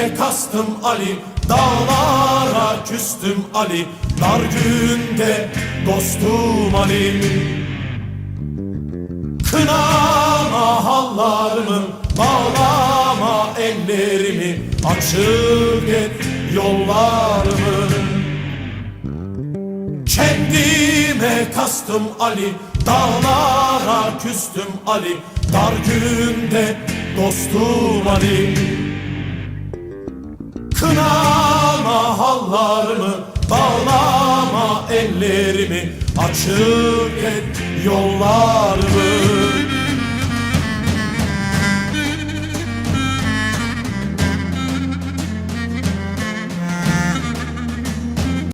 Kendime kastım Ali, dağlara küstüm Ali, dar günde dostum Ali. Kınama hallarımı, bağlama ellerimi, açık et yollarımı. Kendime kastım Ali, dağlara küstüm Ali, dar günde dostum Ali. Kınama hallarımı, bağlama ellerimi, açık et yollarımı.